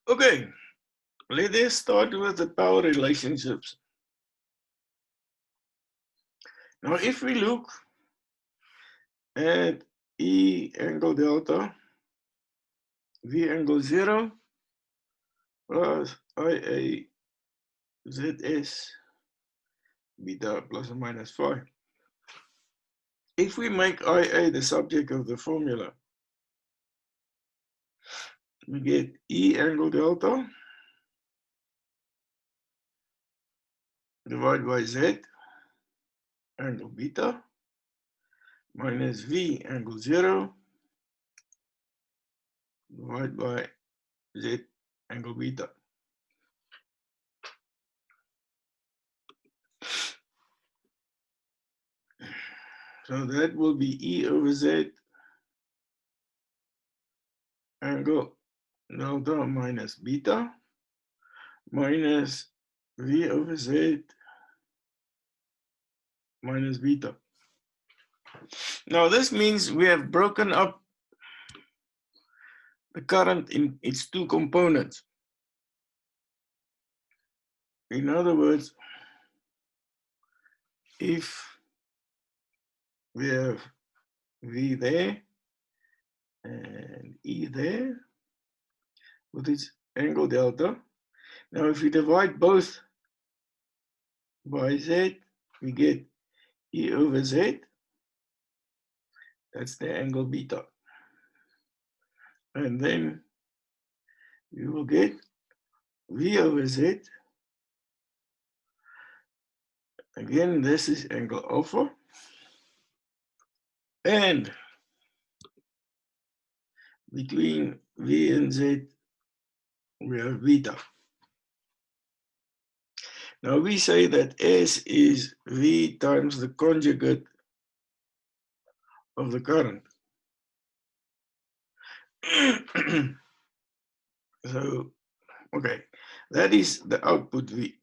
Okay, let us start with the power relationships. Now, if we look at E angle delta, V angle 0 plus IA ZS beta plus or minus phi. If we make IA the subject of the formula, we get E angle delta divided by Z angle beta minus V angle 0 divided by Z angle beta. So that will be E over Z angle delta minus beta minus V over Z minus beta. Now this means we have broken up the current in its two components. In other words, if we have V there and E there with its angle delta, now if we divide both by Z, we get E over Z, that's the angle beta. And then we will get V over Z. Again, this is angle alpha. And between V and Z, we have beta. Now we say that S is V times the conjugate of the current. So, okay, that is the output V.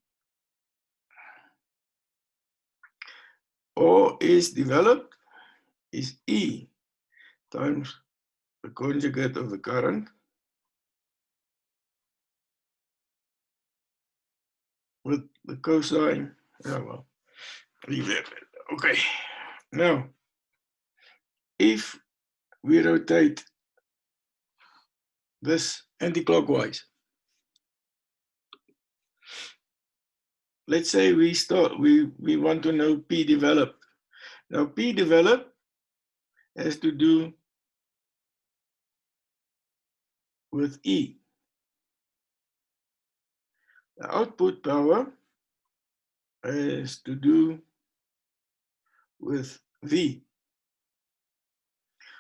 Or is developed is E times the conjugate of the current with the cosine. Oh, well, leave that. Okay, now if we rotate this anti-clockwise, let's say we want to know P developed. Now P developed has to do with E. The output power has to do with V.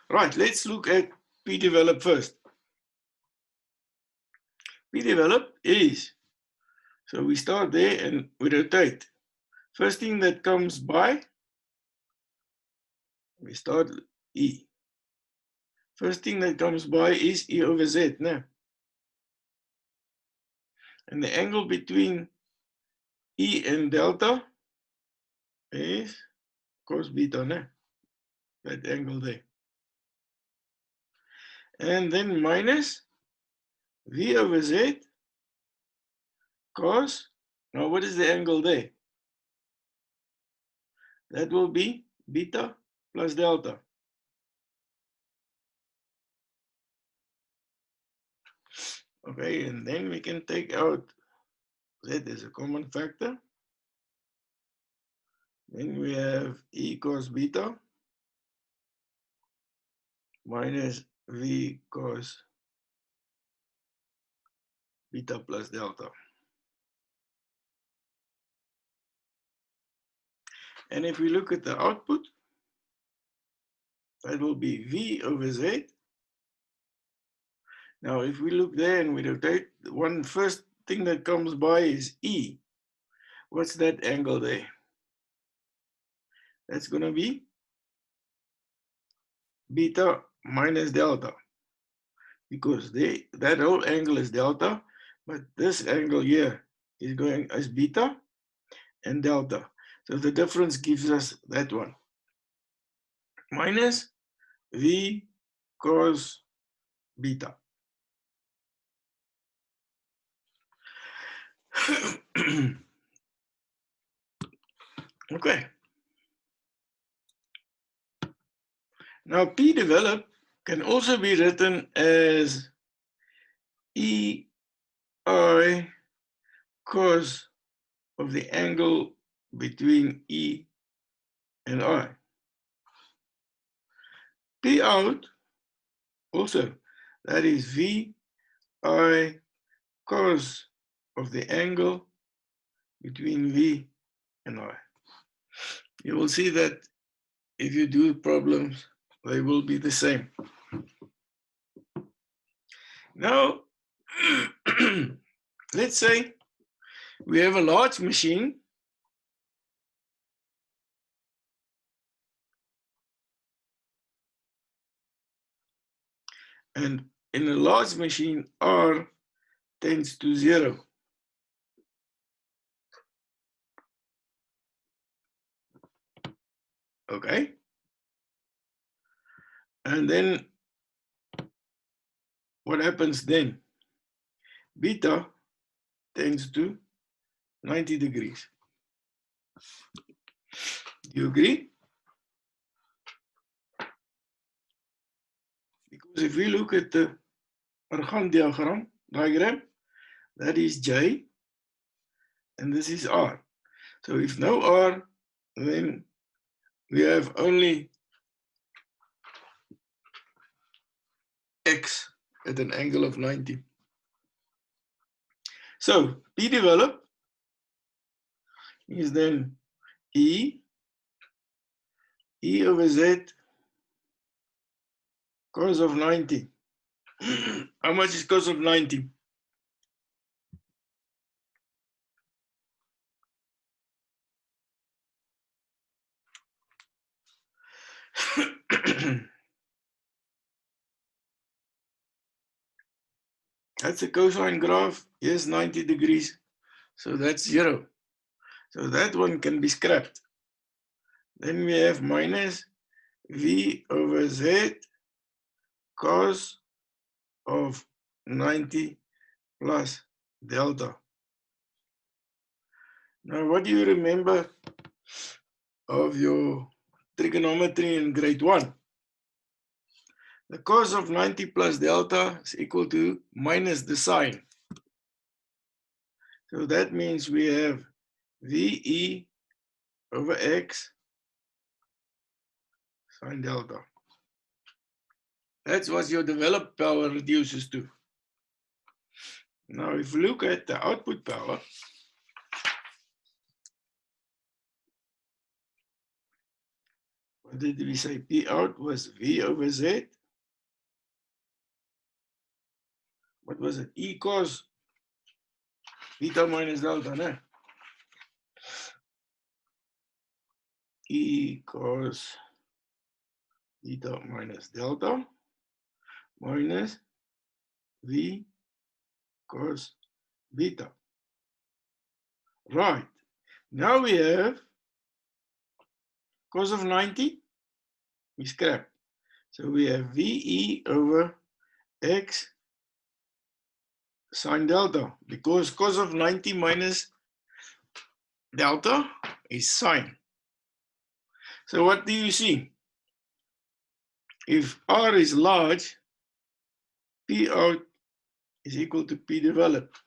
Right, let's look at P developed first. P developed is, so we start there and we rotate. First thing that comes by, we start E. First thing that comes by is E over Z now. And the angle between E and delta is cos beta now, that angle there. And then minus V over Z cos, now what is the angle there? That will be beta plus delta. Okay, and then we can take out Z as a common factor. Then we have E cos beta minus V cos beta plus delta. And if we look at the output, that will be V over Z. Now, if we look there and we rotate, one first thing that comes by is E. What's that angle there? That's going to be beta minus delta, because that whole angle is delta, but this angle here is going as beta and delta. So the difference gives us that one. Minus V cos beta. Okay. Now P developed can also be written as E I cos of the angle between E and I. P out also, that is V I cos of the angle between V and I. You will see that if you do problems, they will be the same. Now, let's say we have a large machine and in a large machine, R tends to 0. Okay? And then what happens then? Beta tends to 90 degrees. Do you agree? Because if we look at the Argand diagram, that is J, and this is R. So if no R, then we have only X at an angle of 90. So P developed is then E over Z cos of 90. How much is cos of 90? That's a cosine graph. Yes, 90 degrees. So that's 0. So that one can be scrapped. Then we have minus V over Z cos of 90 plus delta. Now, what do you remember of your trigonometry in grade 1? The cos of 90 plus delta is equal to minus the sine. So that means we have VE over X sine delta. That's what your developed power reduces to. Now, if we look at the output power, what did we say? P out was V over Z. What was it? E cos beta minus delta, no? E cos beta minus delta minus V cos beta. Right. Now we have cos of 90, we scrap. So we have VE over X sine delta, because cos of 90 minus delta is sine. So what do you see? If R is large, P out is equal to P developed.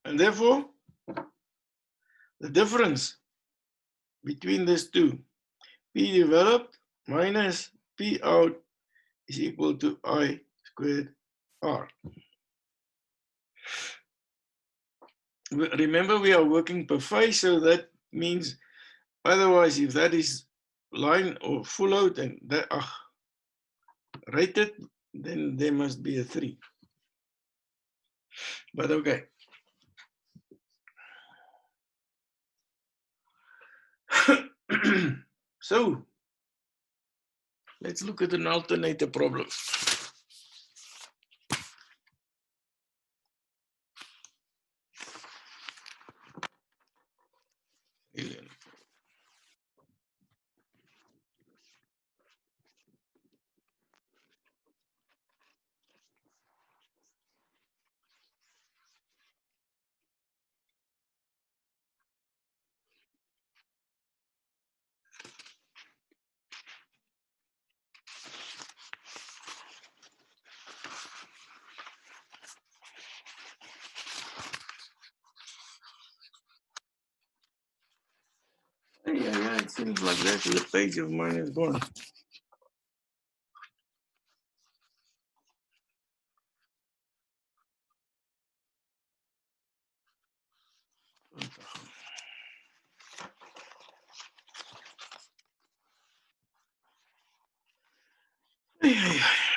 And therefore, the difference between these two, P developed minus P out, is equal to I squared R. Remember, we are working per phase, so that means otherwise, if that is line or full load and that rated, then there must be a 3. But okay. So let's look at an alternator problem. it seems like that the page of mine is gone.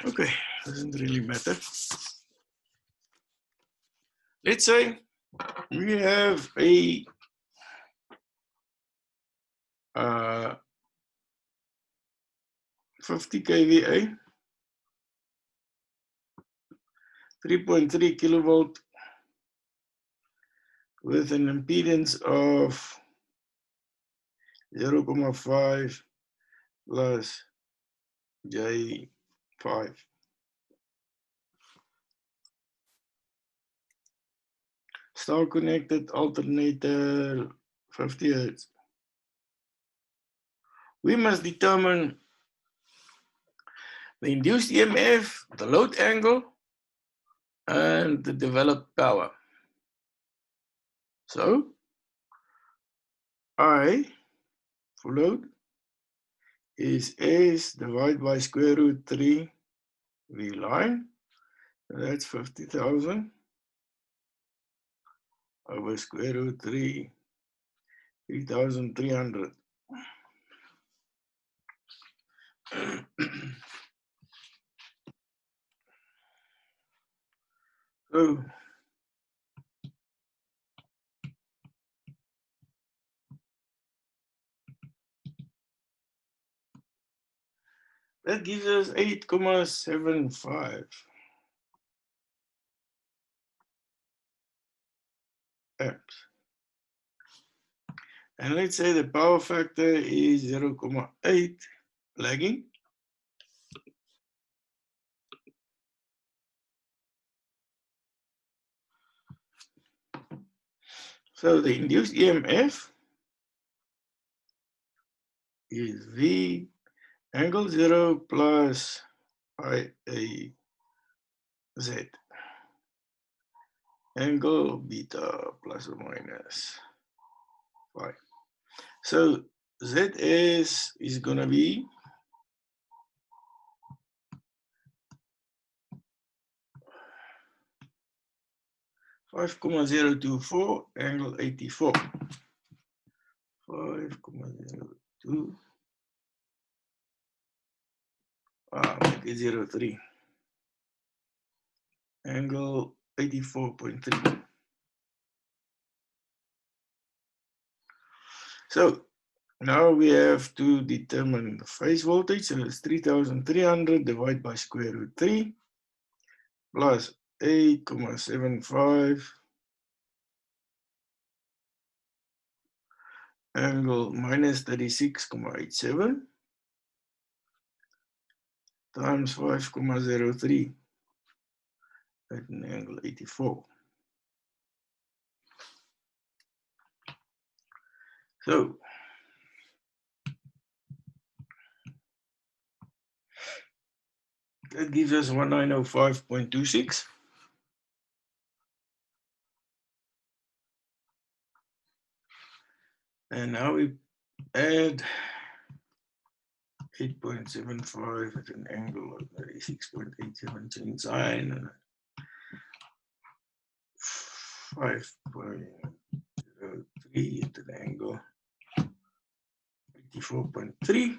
Okay, doesn't really matter. Let's say we have a 50 kVA, 3.3 kilovolt with an impedance of 0.5 plus J5. Star connected alternator 50 Hertz. We must determine the induced EMF, the load angle, and the developed power. So, I for load is S divided by square root 3 V line. That's 50,000 over square root 3, 3,300. So, that gives us 8.75 amps. And let's say the power factor is 0.8 lagging. So the induced EMF is V angle 0 plus IA Z. Angle beta plus or minus 5. So ZS is going to be 5.024 angle 84. 5.02. Make it 03. Angle 84.3. So now we have to determine the phase voltage. So it's 3,300 divided by square root 3 plus 8.75 angle minus 36.87 times 5.03 at an angle 84. So that gives us 1905.26. And now we add 8.75 at an angle of 36.87 change sign and 5.03 at an angle 84.3.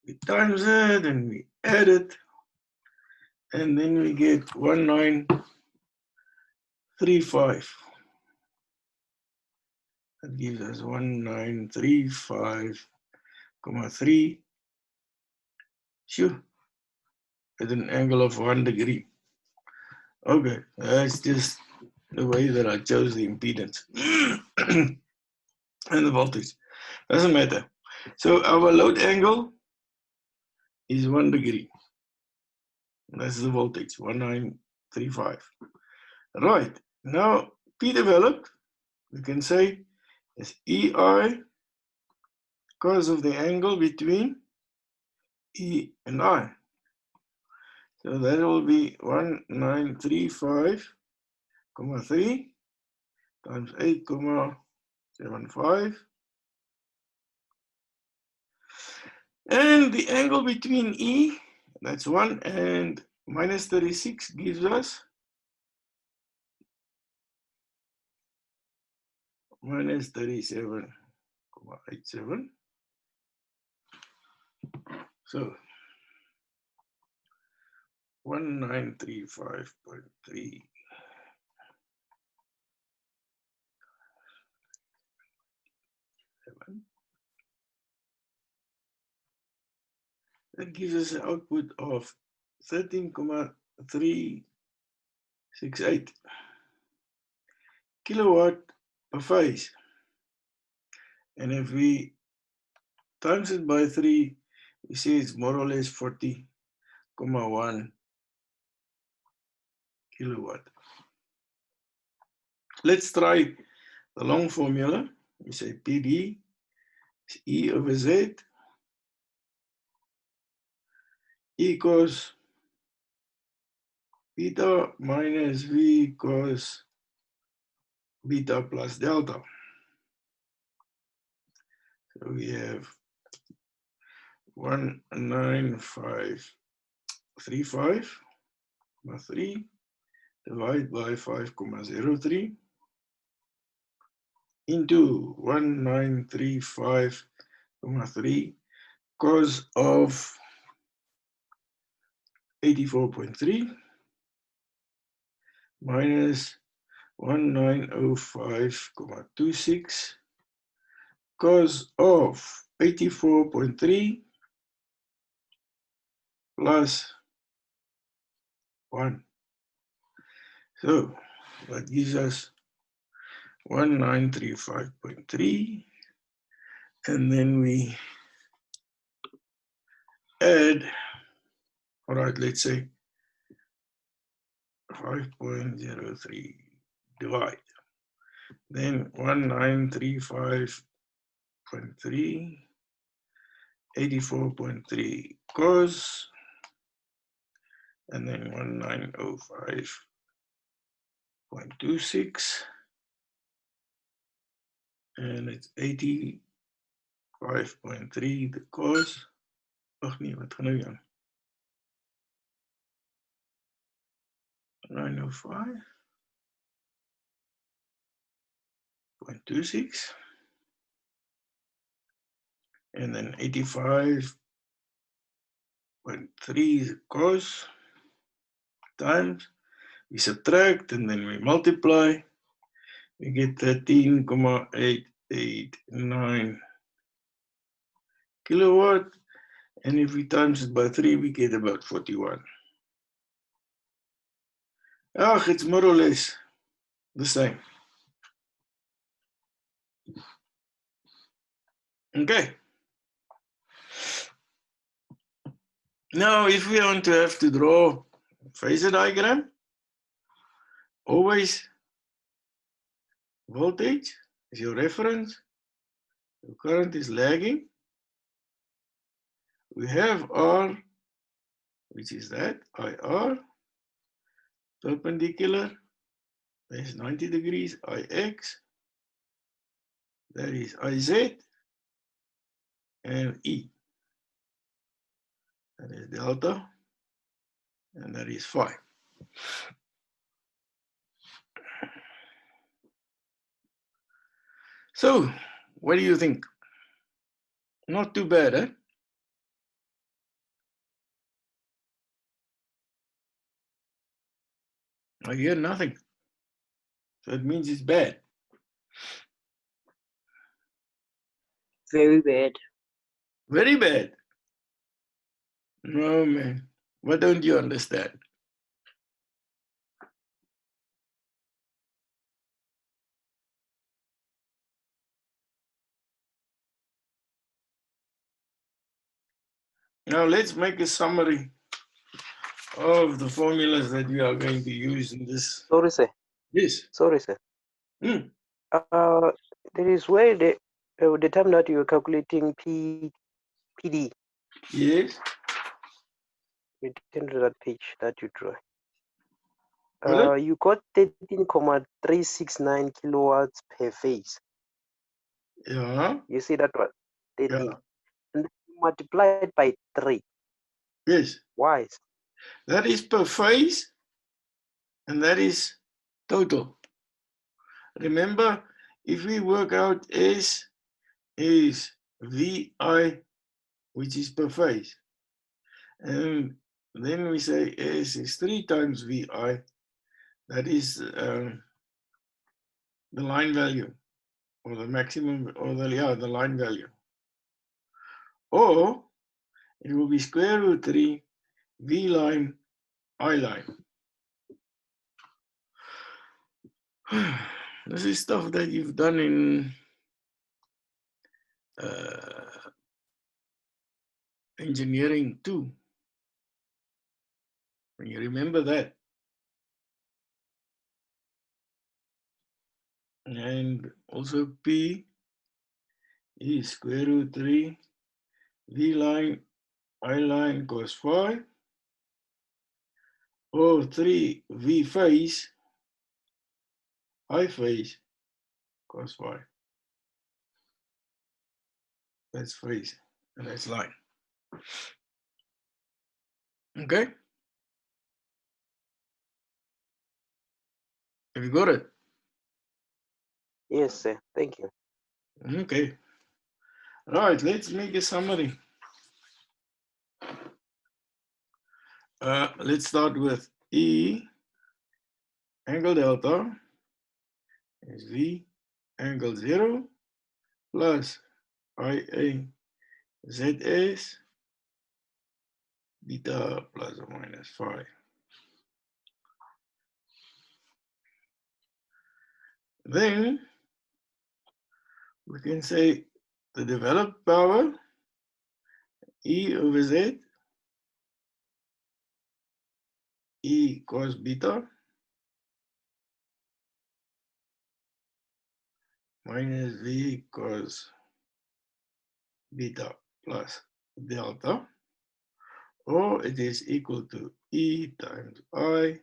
We times it and we add it, and then we get 1935. That gives us 1935.3. Sure, at an angle of 1 degree. Okay, that's just the way that I chose the impedance and the voltage. Doesn't matter. So our load angle is 1 degree. That's the voltage, 1935. Right, now P developed, we can say is EI because of the angle between E and I. So that will be 1935.3 times 8.75 And the angle between E, that's 1, and minus 36 gives us minus 37.87. So 1935.3. That gives us an output of 13.368 kilowatt per phase. And if we times it by 3, we see it's more or less 40.1 kilowatt. Let's try the long formula. We say PD is E over Z equals beta minus V cos beta plus delta. So we have 19535.3 divided by 5.03 into 1935.3 cos of 84.3 minus 1905.26 cos of 84.3 plus 1. So that gives us 1935.3, and then we add, all right, let's say 5.03 divide. Then 1935.3, 84.3 cos, and then 1905.26, and it's 85.3 the cos. Ach nee, wat gaan nou aan? 905.26, and then 85.3 cos times, we subtract and then we multiply, we get 13.889 kilowatt, and if we times it by 3, we get about 41. It's more or less the same. Okay. Now, if we want to have to draw a phasor diagram, always voltage is your reference. The current is lagging. We have R, which is that, IR, perpendicular, that is 90 degrees, IX, that is IZ, and E, that is delta, and that is phi. So, what do you think? Not too bad, eh? I hear nothing. So it means it's bad. Very bad. Very bad. No, man. What don't you understand? Now let's make a summary of the formulas that we are going to use in this. Sorry, sir. Yes. Sorry, sir. Hmm. There is where the time that you are calculating PD. Yes. Return to that page that you draw. What? You got 13.369 kilowatts per phase. Yeah. You see that one? 13. Yeah. And multiplied by 3. Yes, Why? that is per phase, and that is total. Remember, if we work out S is VI, which is per phase, and then we say S is 3 times VI, that is the line value, or the maximum, or the line value. Or it will be square root 3 V line I line. This is stuff that you've done in engineering too. When you remember that. And also P is square root 3 V line I line cos phi, or 3 V phase I phase cos phi. That's phase and that's line. Okay? Have you got it? Yes, sir. Thank you. Okay. Right, let's make a summary. Let's start with E angle delta is V angle 0 plus IA ZS beta plus or minus phi. Then we can say the developed power E over Z E cos beta minus V cos beta plus delta, or it is equal to E times I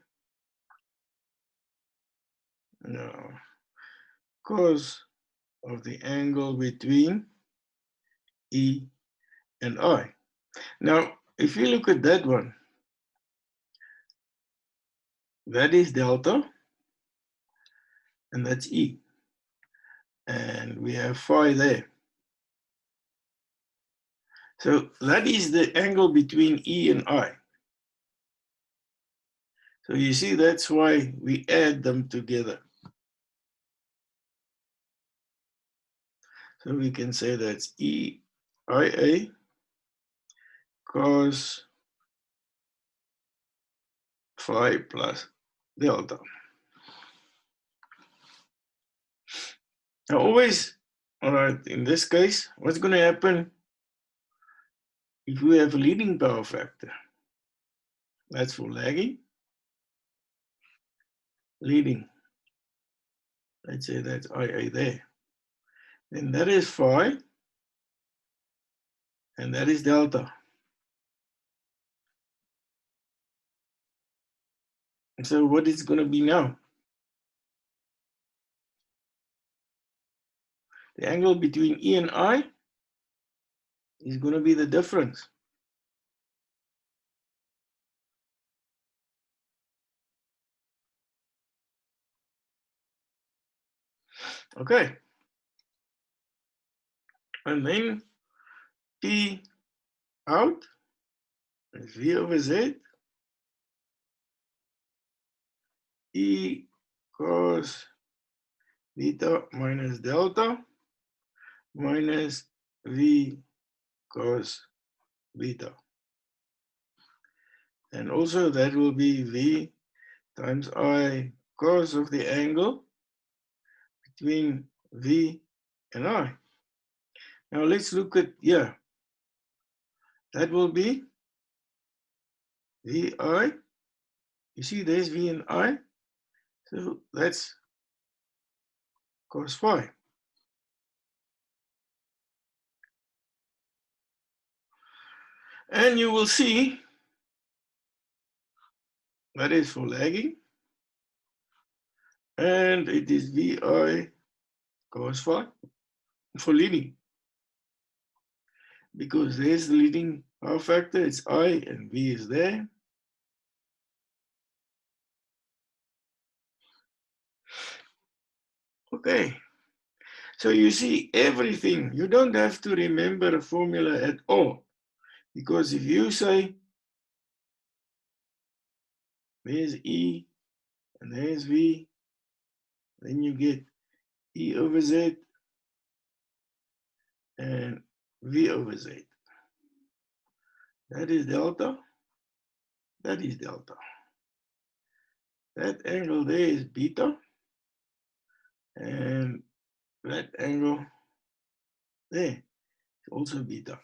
cos of the angle between E and I. Now, if you look at that one, that is delta, and that's E. And we have phi there. So that is the angle between E and I. So you see, that's why we add them together. So we can say that's EIA cos phi plus delta. Now always, all right, in this case, what's going to happen if we have a leading power factor? That's for lagging. Leading. Let's say that's IA there. Then that is phi, and that is delta. And so what is going to be now? The angle between E and I is going to be the difference. Okay. And then P out is V over Z E cos beta minus delta minus V cos beta. And also that will be V times I cos of the angle between V and I. Now let's look at here. That will be VI. You see there's V and I. So that's cos phi. And you will see that is for lagging. And it is VI cos phi for leading. because there's the leading power factor, it's I and V is there. Okay, so you see everything. You don't have to remember a formula at all, because if you say there's E and there's V, then you get E over Z and V over Z. That is delta. That is delta. That angle there is beta. And that angle there is also beta.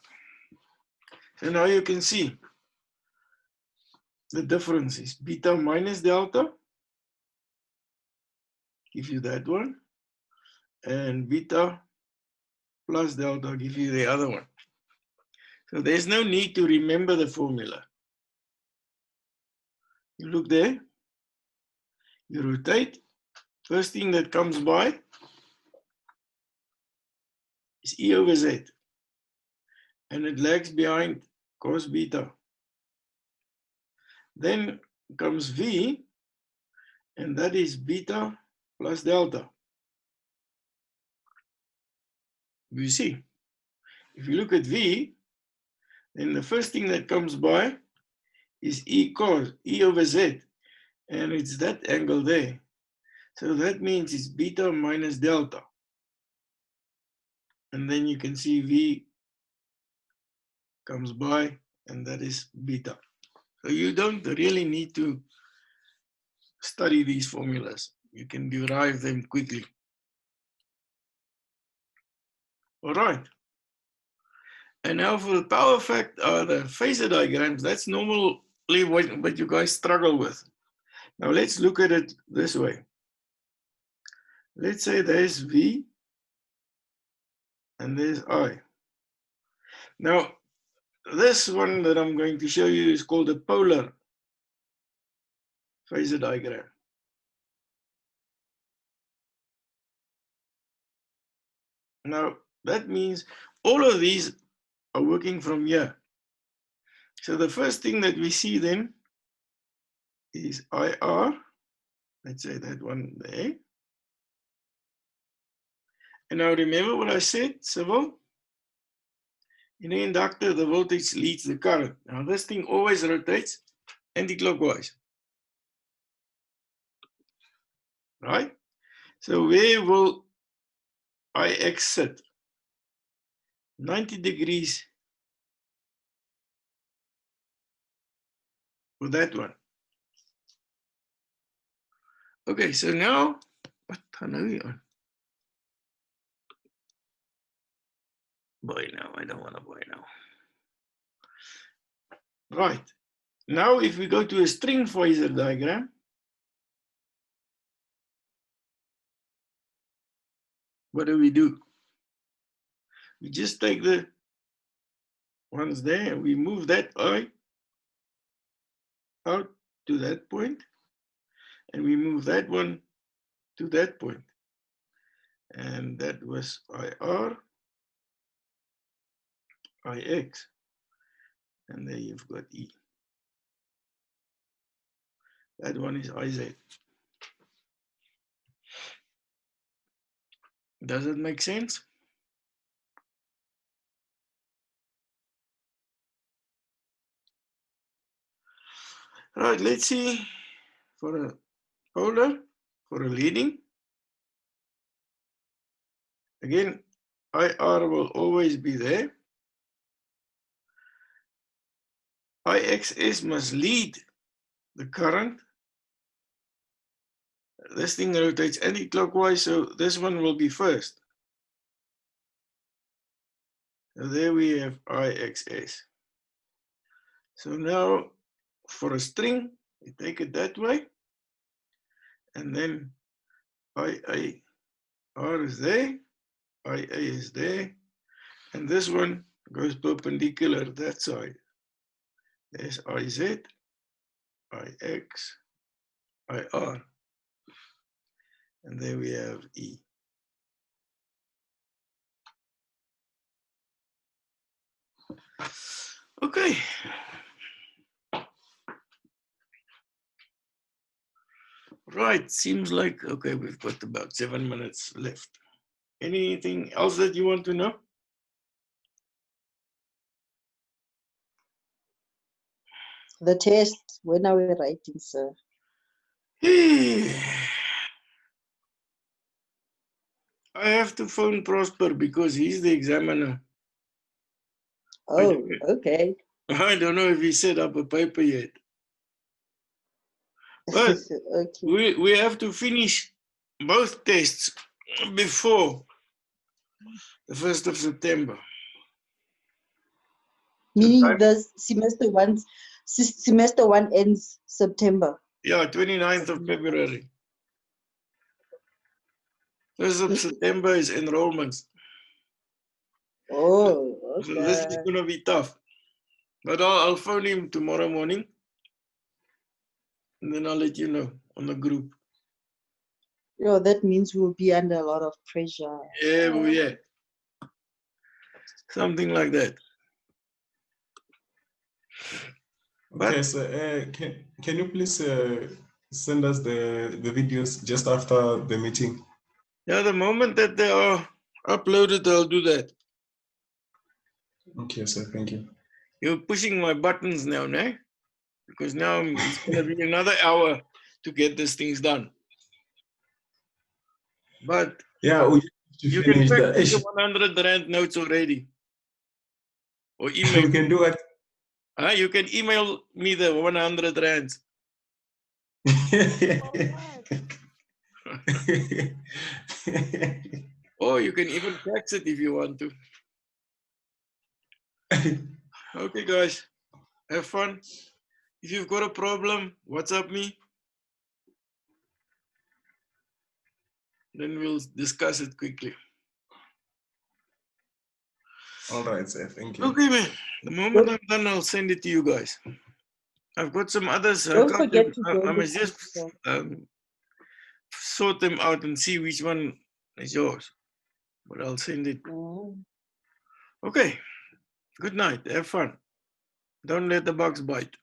So now you can see the difference is beta minus delta, give you that one, and beta plus delta give you the other one. So there's no need to remember the formula. You look there, you rotate, first thing that comes by is E over Z, and it lags behind cos beta. Then comes V, and that is beta plus delta. You see, if you look at V, then the first thing that comes by is E cos, E over Z, and it's that angle there. So that means it's beta minus delta. And then you can see V comes by, and that is beta. So you don't really need to study these formulas. You can derive them quickly. All right. And now for the power factor, the phasor diagrams, that's normally what you guys struggle with. Now let's look at it this way. Let's say there's V and there's I. Now, this one that I'm going to show you is called a polar phasor diagram. Now, that means all of these are working from here. So the first thing that we see then is IR. Let's say that one there. And now remember what I said, Civil? In an inductor, the voltage leads the current. Now this thing always rotates anti-clockwise. Right? So where will IX sit? 90 degrees for that one. Okay, so now, what time are we on? Buy now, I don't want to buy now. Right, now if we go to a string phasor diagram, what do? We just take the ones there and we move that I out to that point, and we move that one to that point. And that was IR, IX, and there you've got E. That one is IZ. Does it make sense? Right, let's see for a polar, for a leading. Again, IR will always be there. IXS must lead the current. This thing rotates anti-clockwise, so this one will be first. So there we have IXS. So now for a string, we take it that way, and then IAR is there, IA is there, and this one goes perpendicular that side. There's IZ, IX, IR, and there we have E. Okay. Right, seems like, okay, we've got about 7 minutes left. Anything else that you want to know? The test, when are we writing, sir? I have to phone Prosper because he's the examiner. Oh, okay. I don't know if he set up a paper yet. But Okay. we have to finish both tests before the 1st of September. Meaning the semester one ends September. Yeah, 29th of February. 1st of September is enrollments. Oh, So this is okay. going to be tough. But I'll phone him tomorrow morning. And then I'll let you know on the group. Yo, that means we'll be under a lot of pressure. Yeah, well, yeah. Something like that. Okay, But, so can you please send us the videos just after the meeting? yeah, the moment that they are uploaded, I'll do that. Okay, sir, thank you. You're pushing my buttons now, no? Because now it's going to be another hour to get these things done. But yeah, we you can finish fax the me the 100 Rand notes already. Or email. we can do it. You can email me the 100 Rands. Or you can even fax it if you want to. Okay, guys. Have fun. If you've got a problem, WhatsApp me. Then we'll discuss it quickly. All right, sir, thank you. Okay, man. The moment I'm done, I'll send it to you guys. I've got some others. Don't forget to join I the must just group. sort them out and see which one is yours. But I'll send it. Okay. Good night. Have fun. Don't let the bugs bite.